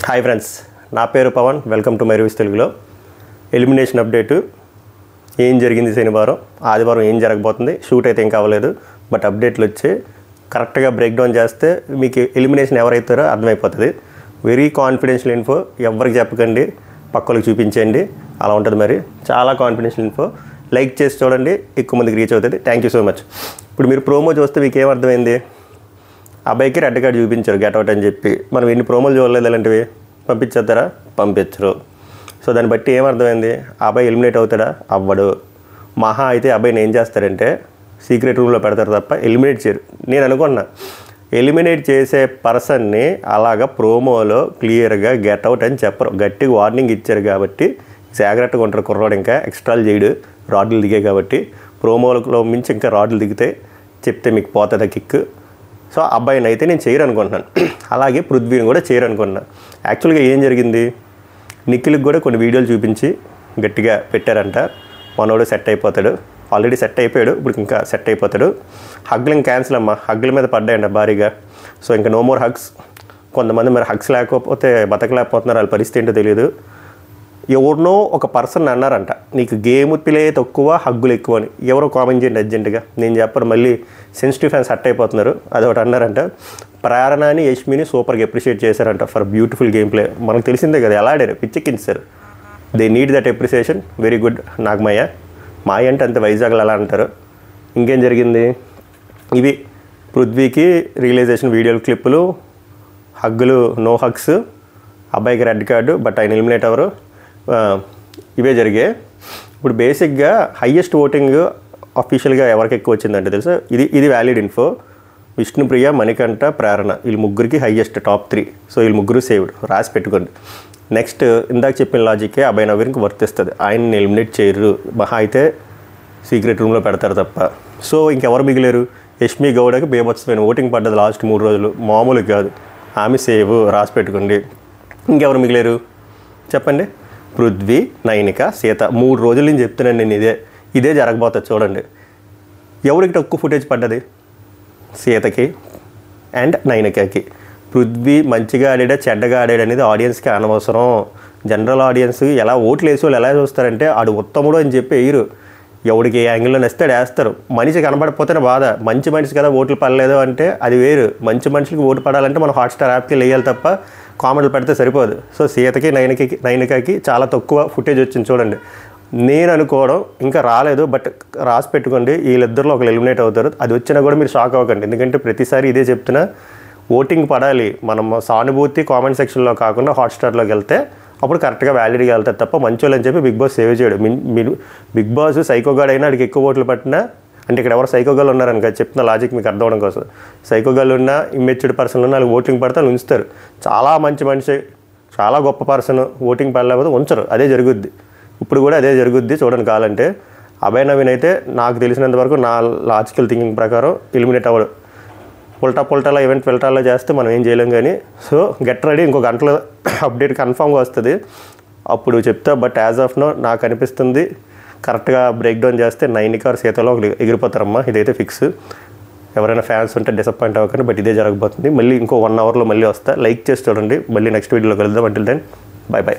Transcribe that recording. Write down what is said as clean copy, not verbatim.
Hi friends, నా పేరు Pavan. Welcome to my reviews తెలుగులో. ఎలిమినేషన్ అప్డేటు ఏం జరిగింది శనివారం, ఆదివారం ఏం జరగబోతుంది. షూట్ అయితే ఏం కావలేదు, బట్ అప్డేట్లు వచ్చి కరెక్ట్గా బ్రేక్ డౌన్ చేస్తే మీకు ఎలిమినేషన్ ఎవరైతారో అర్థమైపోతుంది. వెరీ కాన్ఫిడెన్షియల్ ఇన్ఫో, ఎవరికి చెప్పకండి, పక్కలకు చూపించండి, అలా ఉంటుంది. మరి చాలా కాన్ఫిడెన్షియల్ ఇన్ఫో. లైక్ చేసి చూడండి, ఎక్కువ మందికి రీచ్ అవుతుంది. Thank you so much. ఇప్పుడు మీరు ప్రోమో చూస్తే మీకు ఏమర్థమైంది? అబ్బాయికి రెడ్ కార్డ్ చూపించారు గెట్అవుట్ అని చెప్పి. మనం ఎన్ని ప్రోమోలు చూడలేదు, అలాంటివి పంపించేస్తారా? పంపించరు. సో దాన్ని బట్టి ఏమర్థమైంది? అబ్బాయి ఎలిమినేట్ అవుతాడా? అవ్వడు. మహా అయితే అబ్బాయిని ఏం చేస్తారంటే సీక్రెట్ రూమ్లో పెడతారు తప్ప ఎలిమినేట్ చేయరు. నేను అనుకున్నా ఎలిమినేట్ చేసే పర్సన్ని అలాగా ప్రోమోలో క్లియర్గా గెట్అవుట్ అని చెప్పరు. గట్టిగా వార్నింగ్ ఇచ్చారు కాబట్టి జాగ్రత్తగా ఉంటారు కుర్రాడు. ఇంకా ఎక్స్ట్రాలు చేయడు, రాడ్లు దిగాయి కాబట్టి. ప్రోమోలో మించి ఇంకా రాడ్లు దిగితే చెప్తే మీకు పోతుందా కిక్. సో అబ్బాయిని అయితే నేను చేయరు అనుకుంటున్నాను. అలాగే పృథ్వీని కూడా చేయరు అనుకుంటున్నాను. యాక్చువల్గా ఏం జరిగింది, నిఖిల్కి కూడా కొన్ని వీడియోలు చూపించి గట్టిగా పెట్టారంట. మనోడు సెట్ అయిపోతాడు, ఆల్రెడీ సెట్ అయిపోయాడు, ఇప్పుడు ఇంకా సెట్ అయిపోతాడు. హగ్లు ఇంకా క్యాన్సిల్ అమ్మా, హగ్ల మీద పడ్డాయంట భారీగా. సో ఇంకా నో మోర్ హగ్స్. కొంతమంది మరి హగ్స్ లేకపోతే బతకలేకపోతున్నారు, వాళ్ళ పరిస్థితి ఏంటో తెలియదు. ఎవరినో ఒక పర్సన్ అన్నారంట, నీకు గేమ్ ప్లే తక్కువ, హగ్గులు ఎక్కువ అని. ఎవరో కామెంట్ చేయండి అర్జెంటుగా. నేను చెప్పను, మళ్ళీ సెన్సిటివ్ ఫ్యాన్స్ హట్ అయిపోతున్నారు. అదొకటి అన్నారంట. ప్రేరణని, యష్మిని సూపర్గా అప్రిషియేట్ చేశారంట ఫర్ బ్యూటిఫుల్ గేమ్ ప్లే. మనకు తెలిసిందే కదా ఎలా ఆడారు, పిచ్చెక్కించారు. They need that appreciation. Very good. Nagamayya మాయ అంటే అంతే, వైజాగ్లో అలా అంటారు. ఇంకేం జరిగింది? ఇవి పృథ్వీకి రియలైజేషన్ వీడియోలు, క్లిప్పులు, హగ్గులు, నో హగ్స్, అబ్బాయికి రెడ్ కార్డు, బట్ ఆయన ఎలిమినేట్ అవ్వరు. ఇవే జరిగాయి. ఇప్పుడు బేసిక్గా హయ్యెస్ట్ ఓటింగ్ అఫీషియల్గా ఎవరికి ఎక్కువ వచ్చిందంటే తెలుసా? ఇది వ్యాలిడ్ ఇన్ఫో. విష్ణుప్రియ, మణికంఠ, ప్రేరణ, వీళ్ళు ముగ్గురికి హయ్యెస్ట్ టాప్ 3. సో వీళ్ళు ముగ్గురు సేవ్డ్, రాసి పెట్టుకోండి. నెక్స్ట్ ఇందాక చెప్పిన లాజిక్కే అభయ్ నవీన్కి వర్తిస్తుంది. ఆయన్ని ఎలిమినేట్ చేయరు, మహా అయితే సీక్రెట్ రూమ్లో పెడతారు తప్ప. సో ఇంకెవరు మిగిలేరు? యష్మి గౌడకి బేబత్సమైన ఓటింగ్ పడ్డది లాస్ట్ 3 రోజులు, మామూలు కాదు. ఆమె సేవ్, రాసి పెట్టుకోండి. ఇంకెవరు మిగిలేరు చెప్పండి? పృథ్వీ, నైనిక, సీత. 3 రోజుల నుంచి చెప్తున్నాను నేను, ఇదే జరగబోతుంది చూడండి. ఎవరికి తక్కువ ఫుటేజ్ పడ్డది? సీతకి అండ్ నైనికకి. పృథ్వీ మంచిగా ఆడాడా చెడ్డగా ఆడాడు అనేది ఆడియన్స్కి అనవసరం. జనరల్ ఆడియన్స్ ఎలా ఓట్లు వేసి వాళ్ళు ఎలా చూస్తారంటే ఆడు ఉత్తముడు అని చెప్పి వేయరు. ఎవడికి ఏ యాంగిల్లో నస్తాడు వేస్తారు. మనిషి కనబడిపోతేనే బాధ. మంచి మనిషి కదా ఓట్లు పడలేదు అంటే అది వేరు. మంచి మనుషులకి ఓటు పడాలంటే మనం హాట్స్టార్ యాప్కి వేయాలి తప్ప కామెంట్లు పెడితే సరిపోదు. సో సీతకి, నైనికకి చాలా తక్కువ ఫుటేజ్ వచ్చింది చూడండి. నేను అనుకోవడం ఇంకా రాలేదు, బట్ రాసి పెట్టుకోండి. వీళ్ళిద్దరిలో ఒకరు ఎలిమినేట్ అవుతారు. అది వచ్చినా కూడా మీరు షాక్ అవ్వకండి, ఎందుకంటే ప్రతిసారి ఇదే చెప్తున్నా. ఓటింగ్ పడాలి, మనం సానుభూతి కామెంట్ సెక్షన్లో కాకుండా హాట్స్టార్లోకి వెళ్తే అప్పుడు కరెక్ట్గా వ్యాలిడ్గా వెళ్తారు తప్ప మంచోళ్ళు అని చెప్పి బిగ్ బాస్ సేవ్ చేయడు. మీరు బిగ్ బాస్ సైకోగాడ్ అయినా అడిగి ఎక్కువ ఓట్లు పట్టినా, అంటే ఇక్కడ ఎవరు సైకోగాళ్ళు ఉన్నారని కదా చెప్తున్న లాజిక్ మీకు అర్థం అవడం కోసం. సైకోగాళ్ళు ఉన్నా, ఇమ్మెచ్యూర్డ్ పర్సన్ ఉన్నా వాళ్ళకి ఓటింగ్ పడితే వాళ్ళు ఉంచుతారు. చాలా మంచి మనిషి, చాలా గొప్ప పర్సన్ ఓటింగ్ పడలేకపోతే ఉంచరు. అదే జరుగుద్ది, ఇప్పుడు కూడా అదే జరుగుద్ది. చూడండి కావాలంటే. అభయ్ నవీన్ అయితే నాకు తెలిసినంత వరకు నా లాజికల్ థింకింగ్ ప్రకారం ఎలిమినేట్ అవ్వడు. పుల్టాలో ఈవెంట్ ఫిల్టర్లో చేస్తే మనం ఏం చేయలేం కానీ. సో గెట్ రెడీ, ఇంకో గంటలో అప్డేట్ కన్ఫామ్గా వస్తుంది, అప్పుడు చెప్తా. బట్ యాజ్ ఆఫ్ నో నాకు అనిపిస్తుంది కరెక్ట్గా బ్రేక్ డౌన్ చేస్తే నైనిక సీతలో ఎగిరిపోతారమ్మా. ఇదైతే ఫిక్స్. ఎవరైనా ఫ్యాన్స్ ఉంటే డిసప్పాయింట్ అవ్వకండి, బట్ ఇదే జరగబోతుంది. మళ్ళీ ఇంకో 1 అవర్లో మళ్ళీ వస్తా. లైక్ చేసి చూడండి. మళ్ళీ నెక్స్ట్ వీడియోలో కలుద్దాం. Until then bye by.